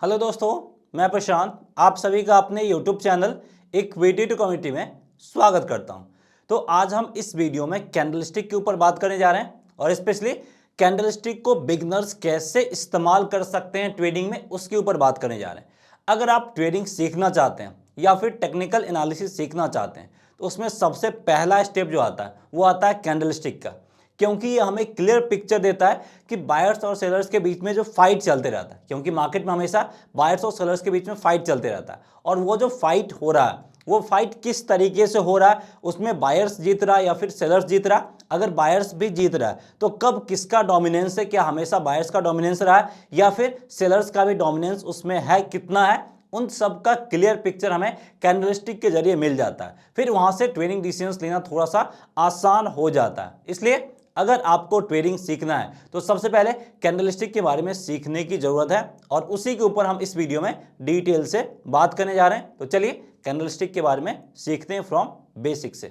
Hello दोस्तों, मैं प्रशांत आप सभी का अपने YouTube channel equity to community में स्वागत करता हूं। तो आज हम इस वीडियो में कैंडलस्टिक के ऊपर बात करने जा रहे हैं और स्पेशली कैंडलस्टिक को बिगनर्स कैसे इस्तेमाल कर सकते हैं ट्रेडिंग में, उसके ऊपर बात करने जा रहे हैं। अगर आप ट्रेडिंग सीखना चाहते हैं या फिर टेक्निकल एनालिसिस सीखना चाहते हैं तो उसमें सबसे पहला स्टेप जो आता है वो आता है कैंडलस्टिक का, क्योंकि ये हमें क्लियर पिक्चर देता है कि बायर्स और सेलर्स के बीच में जो फाइट चलते रहता है, क्योंकि मार्केट में हमेशा बायर्स और सेलर्स के बीच में फाइट चलते रहता है। और वो जो फाइट हो रहा है वो फाइट किस तरीके से हो रहा है, उसमें बायर्स जीत रहा है या फिर सेलर्स जीत रहा है। अगर बायर्स भी जीत रहा है तो कब किसका डोमिनेंस है, क्या हमेशा बायर्स का डोमिनेंस रहा है या फिर सेलर्स का भी डोमिनेंस उसमें है, कितना है, उन सब का क्लियर पिक्चर हमें कैंडलस्टिक के जरिए मिल जाता है। फिर वहां से ट्रेडिंग डिसीजंस लेना थोड़ा सा आसान हो जाता है। इसलिए अगर आपको ट्रेडिंग सीखना है तो सबसे पहले कैंडलस्टिक के बारे में सीखने की जरूरत है और उसी के ऊपर हम इस वीडियो में डिटेल से बात करने जा रहे हैं। तो चलिए कैंडलस्टिक के बारे में सीखते हैं फ्रॉम बेसिक से।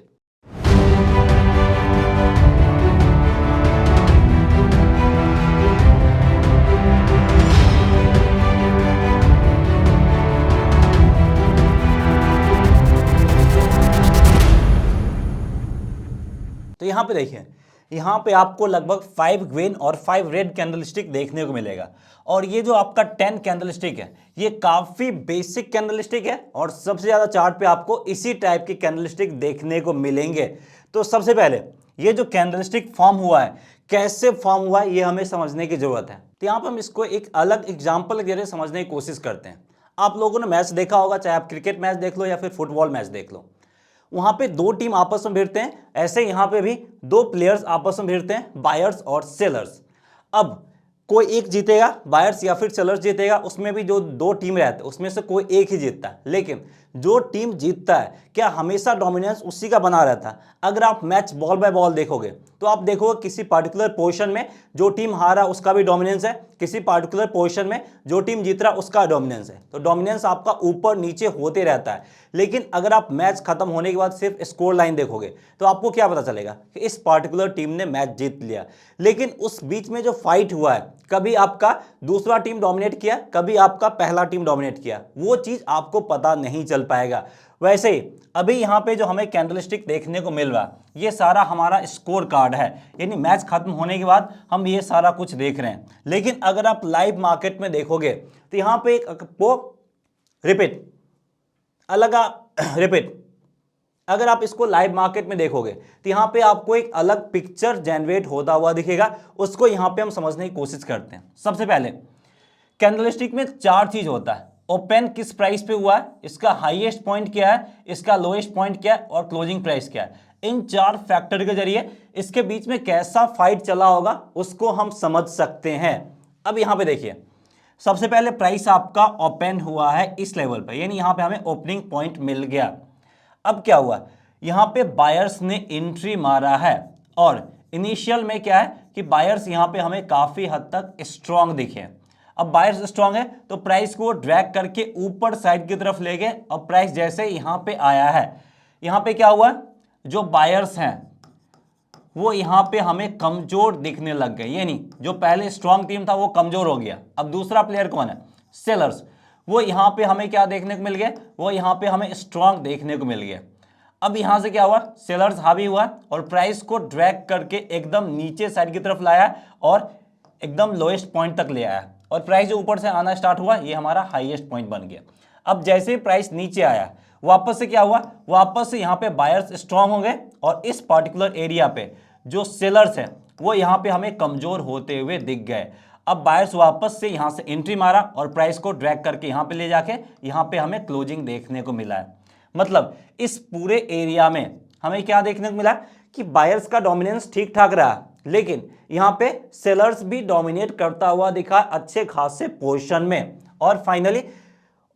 तो यहां पे देखिए, यहाँ पे आपको लगभग 5 ग्रीन और 5 रेड कैंडलस्टिक देखने को मिलेगा। और ये जो आपका 10 कैंडलस्टिक है ये काफी बेसिक कैंडलस्टिक है और सबसे ज्यादा चार्ट पे आपको इसी टाइप के कैंडलस्टिक देखने को मिलेंगे। तो सबसे पहले ये जो कैंडलस्टिक फॉर्म हुआ है, कैसे फॉर्म हुआ है, ये हमें समझने की जरूरत है। तो यहाँ पर हम इसको एक अलग एग्जाम्पल के जरिए समझने की कोशिश करते हैं। आप लोगों ने मैच देखा होगा, चाहे आप क्रिकेट मैच देख लो या फिर फुटबॉल मैच देख लो, वहां पे दो टीम आपस में भिड़ते हैं। ऐसे यहां पे भी दो प्लेयर्स आपस में भिड़ते हैं, बायर्स और सेलर्स। अब कोई एक जीतेगा, बायर्स या फिर सेलर्स जीतेगा, उसमें भी जो दो टीम रहते हैं उसमें से कोई एक ही जीतता है। लेकिन जो टीम जीतता है क्या हमेशा डोमिनेंस उसी का बना रहता है? अगर आप मैच बॉल बाय बॉल देखोगे तो आप देखोगे किसी पार्टिकुलर पोजीशन में जो टीम हारा उसका भी डोमिनेंस है, किसी पार्टिकुलर पोजीशन में जो टीम जीत रहा उसका डोमिनेंस है। तो डोमिनेंस आपका ऊपर नीचे होते रहता है। लेकिन अगर आप मैच खत्म होने के बाद सिर्फ स्कोर लाइन देखोगे तो आपको क्या पता चलेगा कि इस पार्टिकुलर टीम ने मैच जीत लिया। लेकिन उस बीच में जो फाइट हुआ है, कभी आपका दूसरा टीम डोमिनेट किया, कभी आपका पहला टीम डोमिनेट किया, वो चीज आपको पता नहीं चल पाएगा। वैसे ही अभी यहां पे जो हमें कैंडलस्टिक देखने को मिल रहा ये सारा हमारा स्कोर कार्ड है, यानी मैच खत्म होने के बाद हम ये सारा कुछ देख रहे हैं। लेकिन अगर आप लाइव मार्केट में देखोगे तो यहां पे एक रिपीट अलग रिपीट अगर आप इसको लाइव मार्केट में देखोगे तो यहां पे आपको एक अलग पिक्चर जनरेट होता हुआ दिखेगा। उसको यहां पे हम समझने की कोशिश करते हैं। सबसे पहले कैंडलस्टिक में चार चीज होता है। ओपन किस प्राइस पे हुआ है, इसका हाईएस्ट पॉइंट क्या है, इसका लोएस्ट पॉइंट क्या है और क्लोजिंग प्राइस क्या है। इन चार फैक्टर के जरिए इसके बीच में कैसा फाइट चला होगा उसको हम समझ सकते हैं। अब यहां पे देखिए, सबसे पहले प्राइस आपका ओपन हुआ है इस लेवल पे, यानी यहां पे हमें ओपनिंग पॉइंट मिल गया। अब क्या हुआ, यहां पे बायर्स ने एंट्री मारा है और इनिशियल में क्या है कि बायर्स यहां पे हमें काफी हद तक स्ट्रांग दिखे। अब बायर्स स्ट्रांग है तो प्राइस को ड्रैग करके ऊपर साइड की तरफ ले गए और प्राइस जैसे यहां पे आया है, यहां पे क्या हुआ, जो बायर्स हैं वो यहां पे हमें कमजोर दिखने लग गए, यानी जो पहले स्ट्रांग टीम था वो कमजोर हो गया। अब दूसरा प्लेयर कौन है, सेलर्स, वो यहां पे हमें क्या देखने को मिल गया, वो यहां पे हमें स्ट्रांग देखने को मिल गया। अब यहां से क्या हुआ, सेलर्स हावी हुआ और प्राइस को ड्रैग करके एकदम नीचे साइड की तरफ लाया और एकदम लोएस्ट पॉइंट तक ले आया और प्राइस जो ऊपर से आना स्टार्ट हुआ ये हमारा हाईएस्ट पॉइंट बन गया। अब जैसे ही प्राइस नीचे आया वापस से क्या हुआ, वापस से यहाँ पे बायर्स स्ट्रांग हो गए और इस पर्टिकुलर एरिया पे जो सेलर्स हैं वो यहाँ पे हमें कमजोर होते हुए दिख गए। अब बायर्स वापस से यहाँ से एंट्री मारा और प्राइस को ड्रैग करके यहाँ पे ले जाके यहाँ पे हमें क्लोजिंग देखने को मिला है। मतलब इस पूरे एरिया में हमें क्या देखने को मिला कि बायर्स का डोमिनेंस ठीक ठाक रहा, लेकिन यहां पे सेलर्स भी डोमिनेट करता हुआ दिखा अच्छे खासे पोजीशन में। और फाइनली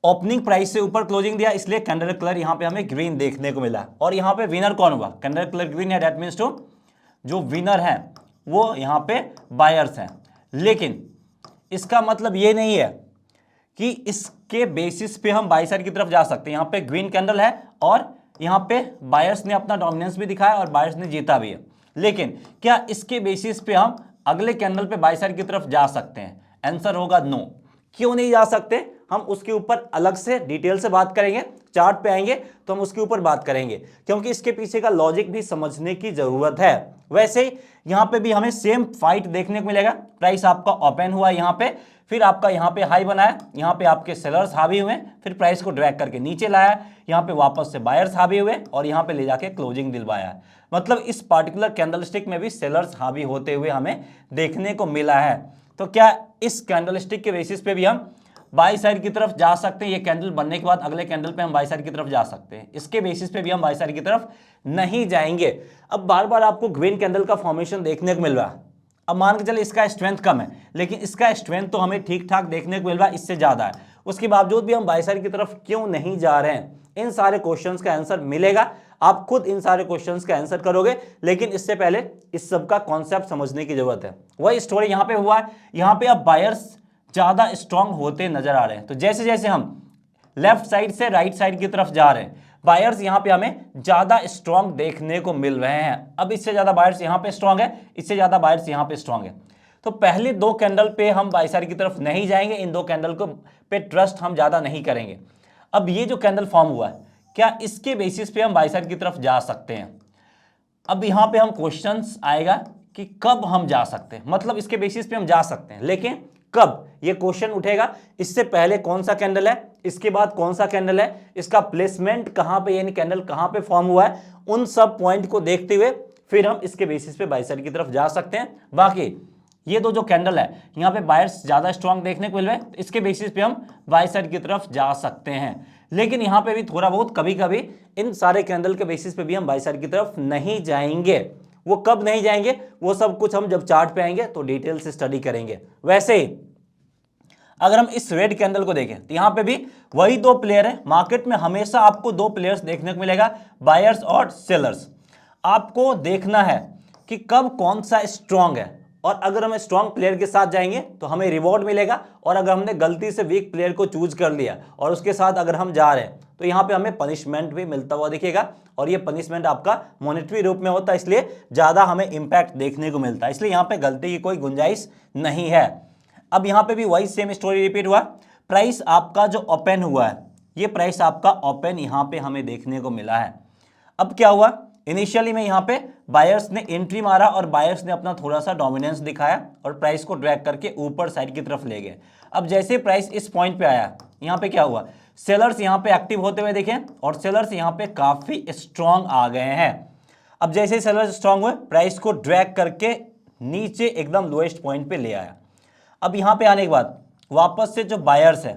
ओपनिंग प्राइस से ऊपर क्लोजिंग दिया, इसलिए कैंडल कलर यहां पे हमें ग्रीन देखने को मिला। और यहां पे विनर कौन हुआ, कैंडल कलर ग्रीन है, दैट मींस टू जो विनर है वो यहां पे बायर्स हैं। लेकिन इसका मतलब ये नहीं है कि इसके बेसिस पे हम बाई साइड की तरफ जा सकते हैं। यहां पे ग्रीन कैंडल है और यहां पे बायर्स ने अपना डोमिनेंस भी दिखाया और बायर्स ने जीता भी है, लेकिन क्या इसके बेसिस पे हम अगले कैंडल पे बाई साइड की तरफ जा सकते हैं? आंसर होगा नो। क्यों नहीं जा सकते? हम उसके ऊपर अलग से डिटेल से बात करेंगे, चार्ट पे आएंगे तो हम उसके ऊपर बात करेंगे, क्योंकि इसके पीछे का लॉजिक भी समझने की जरूरत है। वैसे यहां पे भी हमें सेम फाइट देखने को मिलेगा। प्राइस आपका ओपन हुआ यहां पे, फिर आपका यहां पे हाई बनाया, यहां पे आपके सेलर्स हावी हुए, फिर प्राइस को ड्रैग करके नीचे लाया, यहां पे वापस से बायर्स हावी हुए और यहां पे ले जाके क्लोजिंग दिलवाया। मतलब इस पार्टिकुलर कैंडलस्टिक में भी सेलर्स हावी होते हुए हमें देखने को मिला है। तो क्या इस कैंडलस्टिक के बेसिस पे भी हम बाई साइड की तरफ जा सकते हैं? ये कैंडल बनने के बाद अगले कैंडल पे हम बाई साइड की तरफ जा सकते हैं, इसके बेसिस पे भी हम बाई साइड की तरफ नहीं जाएंगे। अब बार बार आपको ग्रीन कैंडल का फॉर्मेशन देखने को मिल रहा है। अब मान के चले इसका स्ट्रेंथ कम है, लेकिन इसका स्ट्रेंथ तो हमें ठीक ठाक देखने को मिल रहा है, इससे ज्यादा है, उसके बावजूद भी हम बाई साइड की तरफ क्यों नहीं जा रहे हैं? इन सारे क्वेश्चंस का आंसर मिलेगा, आप खुद इन सारे क्वेश्चंस का आंसर करोगे, लेकिन इससे पहले इस सब का कॉन्सेप्ट समझने की जरूरत है। वही स्टोरी यहां पे हुआ है, यहां पे अब बायर्स ज्यादा स्ट्रांग होते नजर आ रहे हैं। तो जैसे जैसे हम लेफ्ट साइड से राइट साइड की तरफ जा रहे हैं, बायर्स यहां पे हमें ज्यादा स्ट्रांग देखने को मिल रहे हैं। अब इससे ज्यादा बायर्स यहां पे स्ट्रांग है, इससे ज्यादा बायर्स यहां पे स्ट्रांग है। तो पहले दो कैंडल पे हम बाई साइड की तरफ नहीं जाएंगे, इन दो कैंडल को पे ट्रस्ट हम ज्यादा नहीं करेंगे। अब ये जो कैंडल फॉर्म हुआ है, क्या इसके बेसिस पे हम बाई साइड की तरफ जा सकते हैं? अब यहां पे हम क्वेश्चंस आएगा कि कब हम जा सकते हैं, मतलब इसके बेसिस पे हम जा सकते हैं, लेकिन कब, ये क्वेश्चन उठेगा। इससे पहले कौन सा कैंडल है, इसके बाद कौन सा कैंडल है, इसका प्लेसमेंट कहां पे, यानी कैंडल कहां पे फॉर्म हुआ है, उन सब पॉइंट को देखते हुए फिर हम इसके बेसिस पे बाई साइड की तरफ जा सकते हैं। बाकी ये दो जो कैंडल है, यहां पे बायर्स ज्यादा स्ट्रांग देखने को मिल रहे हैं, इसके बेसिस पे हम बाई साइड की तरफ जा सकते हैं। लेकिन यहां पे भी थोड़ा बहुत कभी कभी इन सारे कैंडल के बेसिस पे भी हम बाई साइड की तरफ नहीं जाएंगे। वो कब नहीं जाएंगे, वो सब कुछ हम जब चार्ट पे आएंगे तो डिटेल से स्टडी करेंगे। वैसे ही अगर हम इस रेड कैंडल को देखें तो यहां पे भी वही दो प्लेयर है। मार्केट में हमेशा आपको दो प्लेयर्स देखने को मिलेगा, बायर्स और सेलर्स। आपको देखना है कि कब कौन सा स्ट्रांग है, और अगर हम स्ट्रांग प्लेयर के साथ जाएंगे तो हमें रिवॉर्ड मिलेगा, और अगर हमने गलती से वीक प्लेयर को चूज कर लिया और उसके साथ अगर हम जा रहे हैं तो यहां पे हमें पनिशमेंट भी मिलता हुआ दिखेगा, और ये पनिशमेंट आपका मॉनेटरी रूप में होता है, इसलिए ज्यादा हमें इंपैक्ट देखने को मिलता है, इसलिए यहां पे गलती की कोई गुंजाइश नहीं है। अब यहां पे भी वही सेम स्टोरी रिपीट हुआ। प्राइस आपका जो ओपन हुआ है, ये प्राइस आपका ओपन यहां पे हमें देखने को मिला है। अब क्या हुआ, इनिशियली में यहां पे बायर्स ने एंट्री मारा और बायर्स ने अपना थोड़ा सा डोमिनेंस दिखाया और प्राइस को ड्रैग करके ऊपर साइड की तरफ ले गए। अब जैसे प्राइस इस पॉइंट पे आया, यहां पे क्या हुआ, सेलर्स यहां पे एक्टिव होते हुए देखें, और सेलर्स यहां पे काफी स्ट्रांग आ गए हैं। अब जैसे सेलर्स स्ट्रांग हुए, प्राइस को ड्रैग करके नीचे एकदम लोएस्ट पॉइंट पे ले आया। अब यहां पे आने के बाद वापस से जो बायर्स है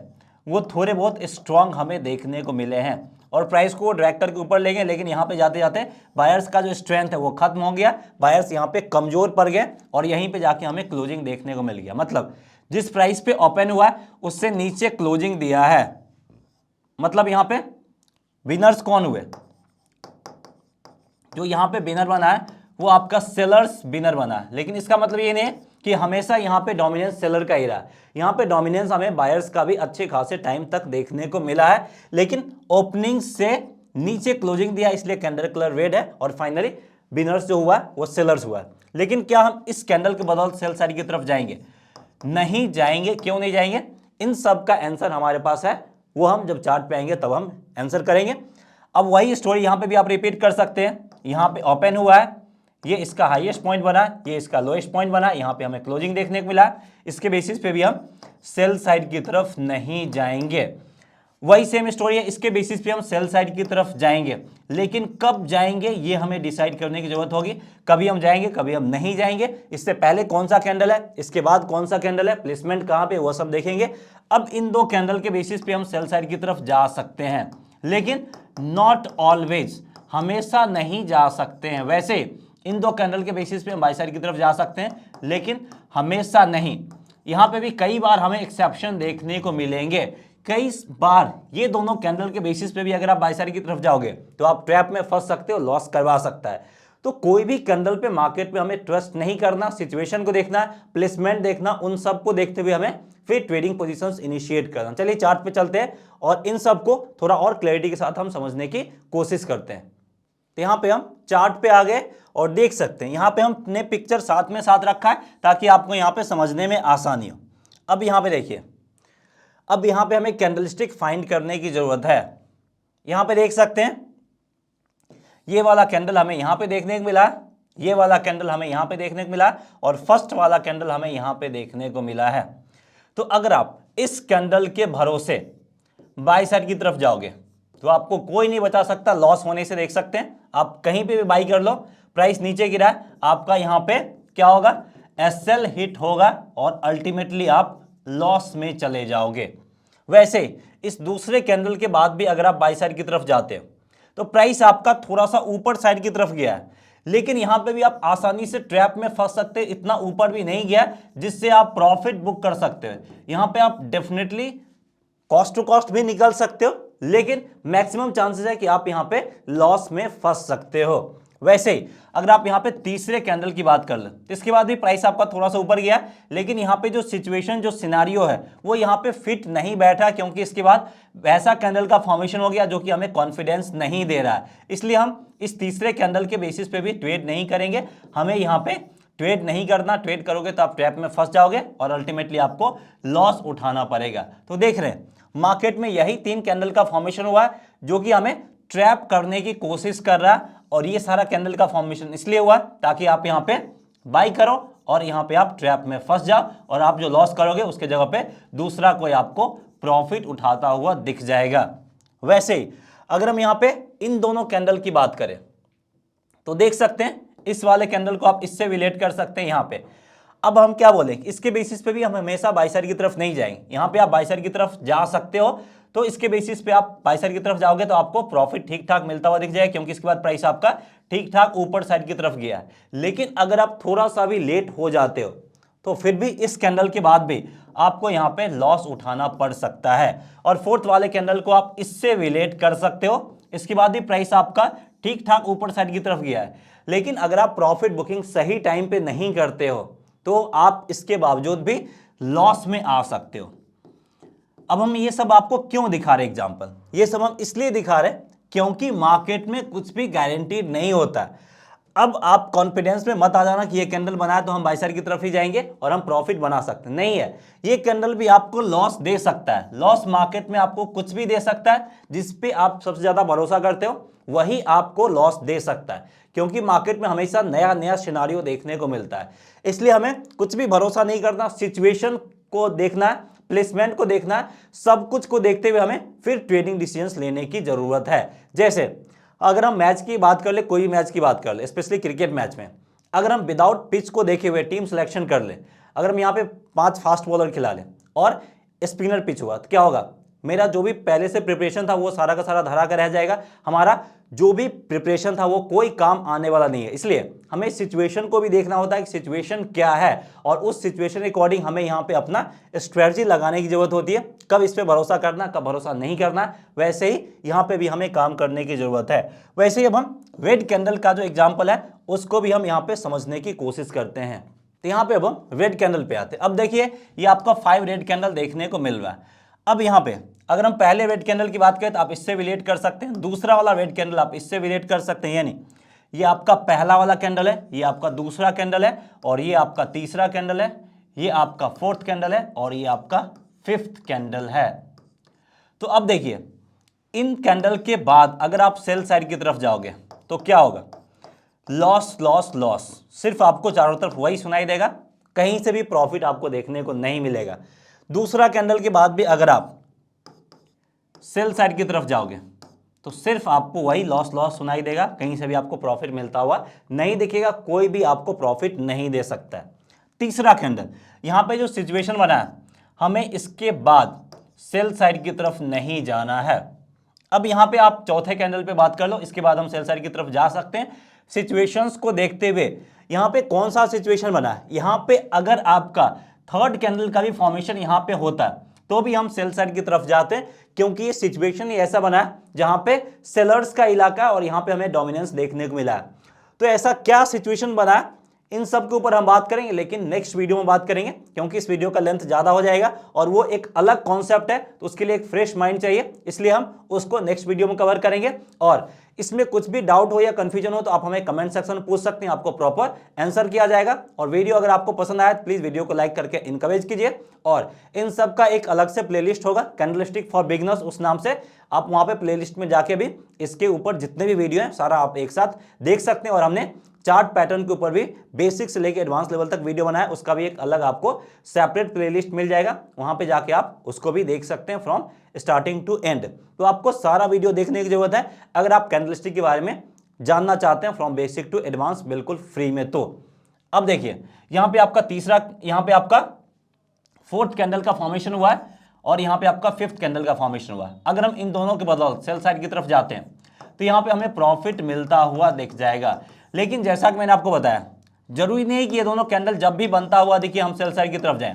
वो थोड़े बहुत स्ट्रांग हमें देखने को मिले हैं और प्राइस को ड्रैग करके ऊपर ले गए, लेकिन यहां पे जाते जाते बायर्स का जो स्ट्रेंथ है वो खत्म हो गया, बायर्स यहां पे कमजोर पड़ गए और यहीं पे जाके हमें क्लोजिंग देखने को मिल गया। मतलब जिस प्राइस पे ओपन हुआ है उससे नीचे क्लोजिंग दिया है, मतलब यहां पे विनर्स कौन हुए, जो यहां पे विनर बना है वो आपका सेलर्स विनर बना है। लेकिन इसका मतलब ये नहीं है कि हमेशा यहां पे डोमिनेंस सेलर का ही रहा, यहां पे डोमिनेंस हमें बायर्स का भी अच्छे खासे टाइम तक देखने को मिला है, लेकिन ओपनिंग से नीचे क्लोजिंग दिया इसलिए कैंडल कलर रेड है और फाइनली विनर्स जो हुआ वो सेलर्स हुआ। लेकिन क्या हम इस कैंडल के बदौलत सेल साइड की तरफ जाएंगे? नहीं जाएंगे। क्यों नहीं जाएंगे? इन सब का आंसर हमारे पास है, वो हम जब चार्ट पे आएंगे तब हम आंसर करेंगे। अब वही स्टोरी यहां पे भी आप रिपीट कर सकते हैं। यहां पे ओपन हुआ है, ये इसका हाईएस्ट पॉइंट बना, ये इसका लोएस्ट पॉइंट बना, यहां पे हमें क्लोजिंग देखने को मिला, इसके बेसिस पे भी हम सेल साइड की तरफ नहीं जाएंगे। वही सेम स्टोरी है, इसके बेसिस पे हम सेल साइड की तरफ जाएंगे, लेकिन कब जाएंगे ये हमें डिसाइड करने की जरूरत होगी। कभी हम जाएंगे, कभी हम नहीं जाएंगे, इससे पहले कौन सा कैंडल है, इसके बाद कौन सा कैंडल है, प्लेसमेंट कहां पे, वो सब देखेंगे। अब इन दो कैंडल के बेसिस पे हम सेल साइड की तरफ जा सकते हैं, लेकिन नॉट ऑलवेज, हमेशा नहीं जा सकते हैं। वैसे इन दो कैंडल के बेसिस पे हम बाई साइड की तरफ जा सकते हैं, लेकिन हमेशा नहीं। यहां पे भी कई बार हमें एक्सेप्शन देखने को मिलेंगे। कई बार ये दोनों कैंडल के बेसिस पे भी अगर आप बाई साइड की तरफ जाओगे तो आप ट्रैप में फंस सकते हो, लॉस करवा सकता है। तो कोई भी कैंडल पे मार्केट में हमें ट्रस्ट नहीं करना, सिचुएशन को देखना, प्लेसमेंट देखना, उन सब को देखते हुए हमें फिर ट्रेडिंग पोजीशंस इनिशिएट करना। चलिए चार्ट पे चलते हैं और इन सब को थोड़ा और क्लैरिटी के साथ हम समझने की कोशिश करते हैं। तो यहां पे हम चार्ट पे आ गए और देख सकते हैं, यहां पे हमने पिक्चर साथ में साथ रखा है ताकि आपको यहां पे समझने में आसानी हो। अब यहां पे देखिए, अब यहां पे हमें कैंडलस्टिक फाइंड करने की जरूरत है। यहां पे देख सकते हैं ये वाला कैंडल हमें यहां पे देखने को मिला, ये वाला कैंडल हमें यहां पे देखने को मिला और फर्स्ट वाला कैंडल हमें यहां पे देखने को मिला है। तो अगर आप इस कैंडल के भरोसे बाई साइड की तरफ जाओगे तो आपको कोई नहीं बचा सकता लॉस होने से। देख सकते हैं आप कहीं पे भी बाई कर लो, प्राइस नीचे गिरा है, आपका यहां पे क्या होगा, एसएल हिट होगा और अल्टीमेटली आप लॉस में चले जाओगे। वैसे इस दूसरे कैंडल के बाद भी अगर आप बाई साइड की तरफ जाते हो तो प्राइस आपका थोड़ा सा ऊपर साइड की तरफ गया है, लेकिन यहां पे भी आप आसानी से ट्रैप में फंस सकते हैं। इतना ऊपर भी नहीं गया जिससे आप प्रॉफिट बुक कर सकते हो। यहां पे आप डेफिनेटली कॉस्ट टू कॉस्ट भी निकल सकते हो, लेकिन मैक्सिमम चांसेस है कि आप यहां पे लॉस में फंस सकते हो। वैसे ही अगर आप यहां पे तीसरे कैंडल की बात कर ले तो इसके बाद भी प्राइस आपका थोड़ा सा ऊपर गया, लेकिन यहां पे जो सिचुएशन जो सिनारियो है वो यहां पे फिट नहीं बैठा, क्योंकि इसके बाद वैसा कैंडल का फॉर्मेशन हो गया जो कि हमें कॉन्फिडेंस नहीं दे रहा है। इसलिए हम इस तीसरे कैंडल के बेसिस पे भी ट्रेड नहीं करेंगे। हमें यहां पे ट्रेड नहीं करना, ट्रेड करोगे तो आप ट्रैप में फंस जाओगे और अल्टीमेटली आपको लॉस उठाना पड़ेगा। तो देख रहे हैं मार्केट में यही 3 कैंडल का फॉर्मेशन हुआ है जो कि हमें ट्रैप करने की कोशिश कर रहा है, और ये सारा कैंडल का फॉर्मेशन इसलिए हुआ ताकि आप यहां पे बाई करो और यहां पे आप ट्रैप में फंस जाओ और आप जो लॉस करोगे उसके जगह पे दूसरा कोई आपको प्रॉफिट उठाता हुआ दिख जाएगा। वैसे ही अगर हम यहां पे इन दोनों कैंडल की बात करें तो देख सकते हैं इस वाले कैंडल को आप इससे रिलेट कर सकते हैं यहां पे। अब हम क्या बोलेंगे, इसके बेसिस पे भी हम हमेशा बाई साइड की तरफ नहीं जाएंगे। यहां पे आप बाई साइड की तरफ जा सकते हो, तो इसके बेसिस पे आप बाई साइड की तरफ जाओगे तो आपको प्रॉफिट ठीक ठाक मिलता हुआ दिख जाएगा, क्योंकि इसके बाद प्राइस आपका ठीक ठाक ऊपर साइड की तरफ गया है। लेकिन अगर आप थोड़ा सा भी लेट हो जाते हो तो फिर भी इस कैंडल के बाद भी आपको यहां पे लॉस उठाना पड़ सकता है। और फोर्थ वाले कैंडल को आप इससे रिलेट कर सकते हो, इसके बाद भी प्राइस आपका ठीक ठाक ऊपर साइड की तरफ गया है, लेकिन अगर आप प्रॉफिट बुकिंग सही टाइम पे नहीं करते हो तो आप इसके बावजूद भी लॉस में आ सकते हो। अब हम ये सब आपको क्यों दिखा रहे एग्जांपल, ये सब हम इसलिए दिखा रहे क्योंकि मार्केट में कुछ भी गारंटीड नहीं होता। अब आप कॉन्फिडेंस में मत आ जाना कि ये कैंडल बनाया तो हम बाई साइड की तरफ ही जाएंगे और हम प्रॉफिट बना सकते हैं, नहीं है। ये कैंडल भी आपको लॉस दे सकता है। लॉस मार्केट में आपको कुछ भी दे सकता है, जिस पे आप सबसे ज्यादा भरोसा करते हो वही आपको लॉस दे सकता है, क्योंकि मार्केट में हमेशा नया नया सिनारियो देखने को मिलता है। इसलिए हमें कुछ भी भरोसा नहीं करना, सिचुएशन को देखना है, प्लेसमेंट को देखना है, सब कुछ को देखते हुए हमें फिर ट्रेडिंग डिसीजंस लेने की जरूरत है। जैसे अगर हम मैच की बात कर ले, कोई भी मैच की बात कर ले, स्पेशली क्रिकेट मैच में अगर हम विदाउट पिच को देखे हुए टीम सिलेक्शन कर ले, अगर हम यहाँ पे 5 फास्ट बॉलर खिला लें और स्पिनर पिच हुआ तो क्या होगा, मेरा जो भी पहले से प्रिपरेशन था वो सारा का सारा धरा कर रह जाएगा। हमारा जो भी प्रिपरेशन था वो कोई काम आने वाला नहीं है। इसलिए हमें सिचुएशन को भी देखना होता है कि सिचुएशन क्या है, और उस सिचुएशन के अकॉर्डिंग हमें यहाँ पे अपना स्ट्रेटजी लगाने की जरूरत होती है। कब इस पे भरोसा करना, कब भरोसा नहीं करना, वैसे ही यहाँ पे भी हमें काम करने की जरूरत है। वैसे ही अब हम रेड कैंडल का जो एग्जाम्पल है उसको भी हम यहाँ पे समझने की कोशिश करते हैं। तो यहाँ पे अब हम रेड कैंडल पे आते हैं। अब देखिए ये आपका 5 रेड कैंडल देखने को मिल रहा है। अब यहाँ पे अगर हम पहले रेड कैंडल की बात करें तो आप इससे रिलेट कर सकते हैं, दूसरा वाला रेड कैंडल आप इससे रिलेट कर सकते हैं। यानी ये आपका पहला वाला कैंडल है, ये आपका दूसरा कैंडल है, और ये आपका तीसरा कैंडल है, ये आपका फोर्थ कैंडल है, और ये आपका 5th कैंडल है। तो अब देखिए इन कैंडल के बाद अगर आप सेल साइड की तरफ जाओगे तो क्या होगा, लॉस लॉस लॉस, सिर्फ आपको चारों तरफ वही सुनाई देगा, कहीं से भी प्रॉफिट आपको देखने को नहीं मिलेगा। दूसरा कैंडल के बाद भी अगर आप सेल साइड की तरफ जाओगे तो सिर्फ आपको वही लॉस लॉस सुनाई देगा, कहीं से भी आपको प्रॉफिट मिलता हुआ नहीं दिखेगा, कोई भी आपको प्रॉफिट नहीं दे सकता है। तीसरा कैंडल यहां पे जो सिचुएशन बना है, हमें इसके बाद सेल साइड की तरफ नहीं जाना है। अब यहां पे आप चौथे कैंडल पे बात कर लो, इसके बाद हम सेल साइड की तरफ जा सकते हैं। सिचुएशंस को देखते हुए यहां पे कौन सा सिचुएशन बना है, यहां पे अगर आपका 3rd कैंडल का भी फॉर्मेशन यहां पे होता है तो भी हम सेल साइड की तरफ जाते हैं, क्योंकि ये सिचुएशन ही ऐसा बना है जहां पे सेलर्स का इलाका है और यहां पे हमें डोमिनेंस देखने को मिला है। तो ऐसा क्या सिचुएशन बना है, इन सब के ऊपर हम बात करेंगे, लेकिन नेक्स्ट वीडियो में बात करेंगे, क्योंकि इस वीडियो का लेंथ ज्यादा हो जाएगा और वो एक अलग कॉन्सेप्ट है, तो उसके लिए एक फ्रेश माइंड चाहिए, इसलिए हम उसको नेक्स्ट वीडियो में कवर करेंगे। और इसमें कुछ भी डाउट हो या कंफ्यूजन हो तो आप हमें कमेंट सेक्शन में पूछ सकते हैं, आपको प्रॉपर आंसर किया जाएगा। और वीडियो अगर आपको पसंद आया तो प्लीज वीडियो को लाइक करके इनकरेज कीजिए। और इन सब का एक अलग से प्लेलिस्ट होगा, कैंडलस्टिक फॉर बिगिनर्स उस नाम से, आप वहां पे प्लेलिस्ट में जाके भी इसके ऊपर जितने भी वीडियो हैं सारा आप एक साथ देख सकते हैं। और हमने चार्ट पैटर्न के ऊपर भी बेसिक से लेकर एडवांस लेवल तक वीडियो बनाया, उसका भी एक अलग आपको सेपरेट प्लेलिस्ट मिल जाएगा, वहां पे जाके आप उसको भी देख सकते हैं फ्रॉम स्टार्टिंग टू एंड। तो आपको सारा वीडियो देखने की जरूरत है अगर आप कैंडलस्टिक के बारे में जानना चाहते हैं फ्रॉम बेसिक टू एडवांस, बिल्कुल फ्री में। तो अब देखिए यहां पे आपका तीसरा, यहां पे आपका फोर्थ कैंडल का फॉर्मेशन हुआ है और यहां पे आपका फिफ्थ कैंडल का फॉर्मेशन हुआ है। अगर हम इन दोनों के बदौलत सेल साइड की तरफ जाते हैं तो यहां पे हमें प्रॉफिट मिलता हुआ दिख जाएगा। लेकिन जैसा कि मैंने आपको बताया, जरूरी नहीं कि ये दोनों कैंडल जब भी बनता हुआ देखिए हम सेल साइड की तरफ जाएं।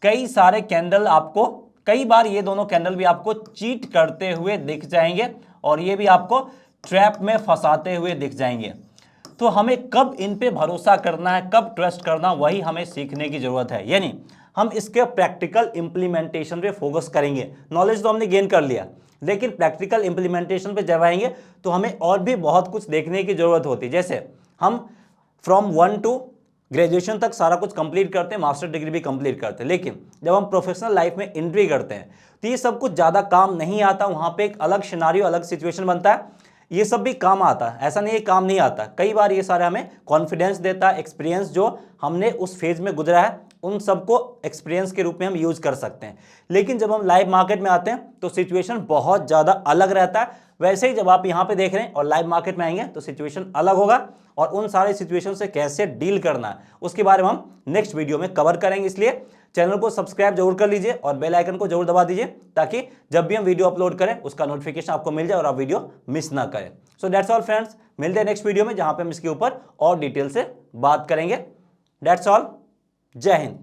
कई सारे कैंडल आपको, कई बार ये दोनों कैंडल भी आपको चीट करते हुए दिख जाएंगे और ये भी आपको ट्रैप में फंसाते हुए दिख जाएंगे। तो हमें कब इन पे भरोसा करना है, कब ट्रस्ट करना, वही हमें सीखने की जरूरत है। यानी हम इसके प्रैक्टिकल इंप्लीमेंटेशन पे फोकस करेंगे। नॉलेज तो हमने गेन कर लिया, लेकिन प्रैक्टिकल इंप्लीमेंटेशन पे जब आएंगे तो हमें और भी बहुत कुछ देखने की जरूरत होती है। जैसे हम फ्रॉम 1 टू ग्रेजुएशन तक सारा कुछ कंप्लीट करते हैं, मास्टर डिग्री भी कंप्लीट करते हैं, लेकिन जब हम प्रोफेशनल लाइफ में एंट्री करते हैं तो ये सब कुछ ज़्यादा काम नहीं आता। वहाँ पे एक अलग सिनारियो, अलग सिचुएशन बनता है। ये सब भी काम आता है, ऐसा नहीं है काम नहीं आता। कई बार ये सारे हमें कॉन्फिडेंस देता है, एक्सपीरियंस जो हमने उस फेज में गुजरा है उन सबको एक्सपीरियंस के रूप में हम यूज कर सकते हैं। लेकिन जब हम लाइव मार्केट में आते हैं तो सिचुएशन बहुत ज़्यादा अलग रहता है। वैसे ही जब आप यहाँ पे देख रहे हैं और लाइव मार्केट में आएंगे तो सिचुएशन अलग होगा, और उन सारे सिचुएशन से कैसे डील करना है उसके बारे में हम नेक्स्ट वीडियो में कवर करेंगे। इसलिए चैनल को सब्सक्राइब जरूर कर लीजिए और बेल आइकन को जरूर दबा दीजिए, ताकि जब भी हम वीडियो अपलोड करें उसका नोटिफिकेशन आपको मिल जाए और आप वीडियो मिस ना करें। सो दैट्स ऑल फ्रेंड्स, मिलते हैं नेक्स्ट वीडियो में जहां पे हम इसके ऊपर और डिटेल से बात करेंगे। दैट्स ऑल, जय हिंद।